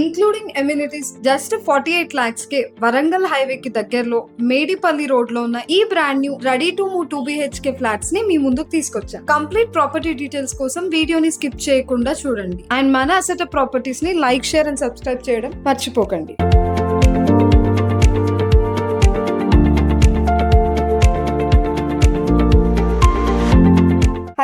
Including amenities just 48 lakhs కే Warangal highway కి దగ్గరలో Medipalli road లో ఉన్న ఈ brand new ready to move 2 BHK flats ని మీ ముందుకు తీసుకొచ్చాం. కంప్లీట్ ప్రాపర్టీ డీటెయిల్స్ కోసం వీడియోని స్కిప్ చేయకుండా చూడండి. అండ్ మన అసెట్ ప్రాపర్టీస్ ని లైక్, షేర్ అండ్ సబ్స్క్రైబ్ చేయడం మర్చిపోకండి.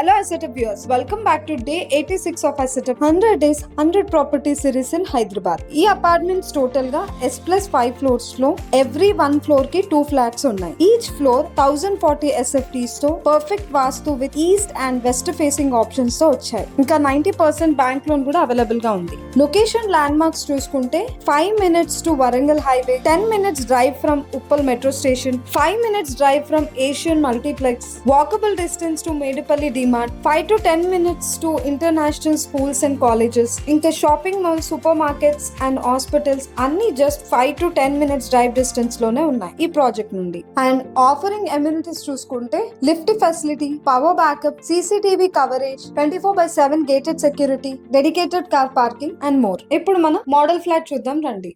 Hello Assetup viewers, welcome back to day 86 of Assetup 100 days 100 property series in Hyderabad. ఈ అపార్ట్మెంట్స్ టోటల్ గా S+5 ఫ్లోర్స్ లో ఎవ్రీ 1 ఫ్లోర్ కి 2 ఫ్లాట్స్ ఉన్నాయి. ఈచ్ ఫ్లోర్ 1040 SFTs తో perfect vastu with east and west facing options తో వచ్చాయి. ఇంకా 90% bank loan కూడా అవైలబుల్ గా ఉంది. లొకేషన్ ల్యాండ్ మార్క్స్ చూసుకుంటే 5 minutes to Warangal highway, 10 minutes drive from Uppal metro station, 5 minutes drive from Asian multiplex, walkable distance to Medipalli D Mart, 5 to 10 minutes to international schools and colleges. ఇంకా shopping mall, super markets and hospitals అన్ని just 5 to 10 minutes drive distance లోనే ఉన్నాయి ఈ project నుండి. And offering amenities చూసుకుంటే lift facility, power backup, CCTV coverage, 24/7 gated security, dedicated car parking and more. ఇప్పుడు మనం model flat చూద్దాం రండి.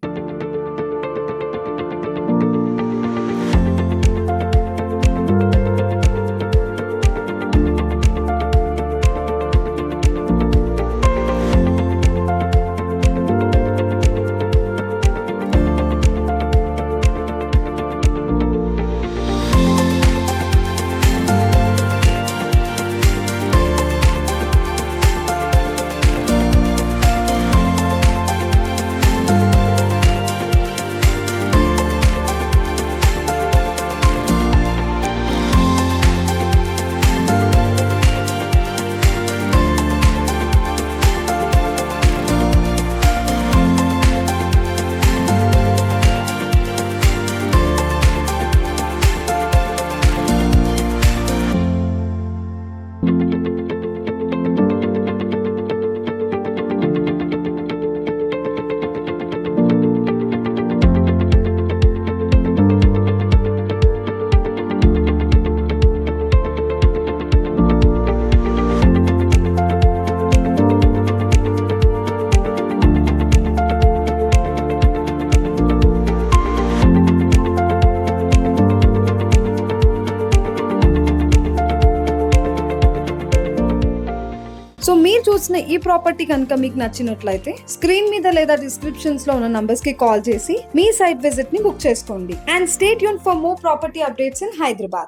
సో మీరు చూసిన ఈ ప్రాపర్టీ కనుక మీకు నచ్చినట్లయితే స్క్రీన్ మీద లేదా డిస్క్రిప్షన్స్ లో ఉన్న నంబర్స్ కి కాల్ చేసి మీ సైట్ విజిట్ ని బుక్ చేసుకోండి. And stay tune for more property updates in Hyderabad.